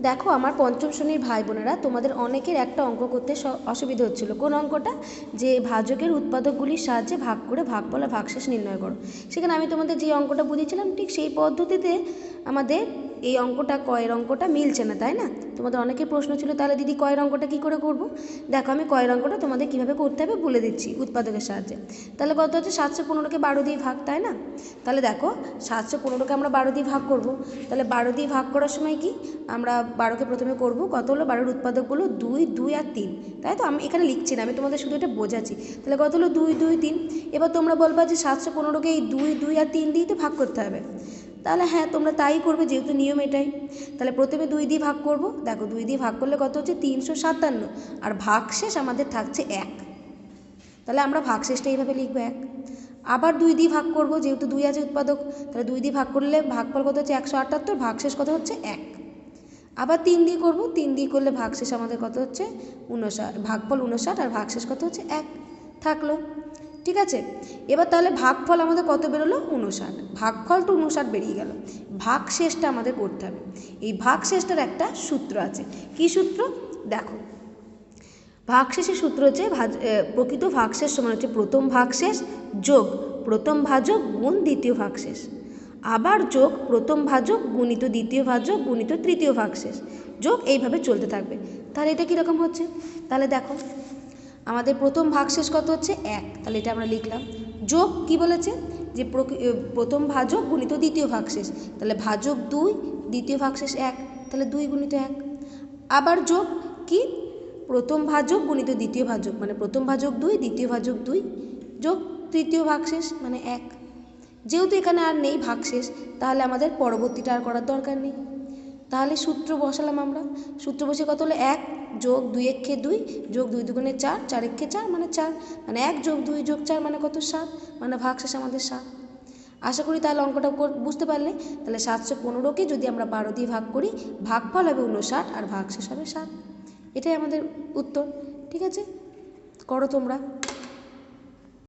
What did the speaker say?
দেখো আমার পঞ্চম শ্রেণীর ভাই বোনেরা, তোমাদের অনেকের একটা অঙ্ক করতে অসুবিধা হচ্ছিল। কোন অঙ্কটা? যে ভাজকের উৎপাদকগুলির সাহায্যে ভাগ করে ভাগফল আর ভাগশেষ নির্ণয় করো। সেখানে আমি তোমাদের যে অঙ্কটা বুঝিয়েছিলাম ঠিক সেই পদ্ধতিতে আমাদের এই অঙ্কটা, কয়ের অঙ্কটা মিলছে না, তাই না? তোমাদের অনেকের প্রশ্ন ছিল তাহলে দিদি কয়ের অঙ্কটা কী করে করব। দেখো আমি কয়ের অঙ্কটা তোমাদের কীভাবে করতে হবে বলে দিচ্ছি উৎপাদকের সাহায্যে। তাহলে কত হচ্ছে 715কে 12 দিয়ে ভাগ, তাই না? তাহলে দেখো 715কে আমরা 12 দিয়ে ভাগ করব। তাহলে 12 দিয়ে ভাগ করার সময় কি আমরা 12কে প্রথমে করব, কত হলো 12-এর উৎপাদকগুলো 2, 2 আর 3, তাই তো? আমি এখানে লিখছি না, আমি তোমাদের শুধু এটা বোঝাচ্ছি। তাহলে কত হলো 2, 2, 3। এবার তোমরা বলবা যে 715কে এই 2, 2 আর 3 দিয়ে তো ভাগ করতে হবে। তাহলে হ্যাঁ, তোমরা তাই করবে, যেহেতু নিয়ম এটাই। তাহলে প্রথমে 2 দিয়ে ভাগ করব। দেখো 2 দিয়ে ভাগ করলে কত হচ্ছে 357, আর ভাগশেষ আমাদের থাকছে 1। তাহলে আমরা ভাগশেষটা এইভাবে লিখবো 1। আবার 2 দিয়ে ভাগ করব, যেহেতু 2 আছে উৎপাদক। তাহলে 2 দিয়ে ভাগ করলে ভাগফল কত হচ্ছে 178, ভাগশেষ কত হচ্ছে 1। আবার 3 দিয়ে করব, 3 দিয়ে করলে ভাগশেষ আমাদের কত হচ্ছে 59, ভাগফল 59 আর ভাগশেষ কত হচ্ছে 1 থাকলো। ঠিক আছে, এবার তাহলে ভাগফল আমাদের কত বেরোলো 59, ভাগফল তো 59 বেরিয়ে গেল। ভাগশেষটা আমাদের করতে হবে। এই ভাগশেষটার একটা সূত্র আছে। কি সূত্র? দেখো ভাগশেষের সূত্র হচ্ছে প্রকৃত ভাগশেষ সমান হচ্ছে প্রথম ভাগশেষ যোগ প্রথম ভাজক গুণ দ্বিতীয় ভাগশেষ, আবার যোগ প্রথম ভাজক গুণিত দ্বিতীয় ভাজক গুণিত তৃতীয় ভাগশেষ, যোগ এইভাবে চলতে থাকবে। তাহলে এটা কীরকম হচ্ছে? তাহলে দেখো আমাদের প্রথম ভাগশেষ কত হচ্ছে 1, তাহলে এটা আমরা লিখলাম। যোগ কি বলেছে? যে প্রথম ভাজক গুণিত দ্বিতীয় ভাগশেষ, তাহলে ভাজক 2, দ্বিতীয় ভাগশেষ 1, তাহলে 2 গুণিত 1। আবার যোগ কি? প্রথম ভাজক গুণিত দ্বিতীয় ভাজক, মানে প্রথম ভাজক 2, দ্বিতীয় ভাজক 2, যোগ তৃতীয় ভাগশেষ মানে 1। যেহেতু এখানে আর নেই ভাগশেষ, তাহলে আমাদের পরবর্তীটা আর করার দরকার নেই। তাহলে সূত্র বসালাম আমরা। সূত্র বসে কত হলো 1 যোগ 2 একে 2 যোগ 2 দুগুণে 4, 4 একে 4 মানে 4, মানে 1 যোগ 2 যোগ 4 মানে কত 7, মানে ভাগশেষ আমাদের 7। আশা করি তাহলে অঙ্কটা বুঝতে পারলে। তাহলে 715কে যদি আমরা 12 দিয়ে ভাগ করি, ভাগফল হবে 59 আর ভাগশেষ হবে 7। এটাই আমাদের উত্তর। ঠিক আছে, করো তোমরা।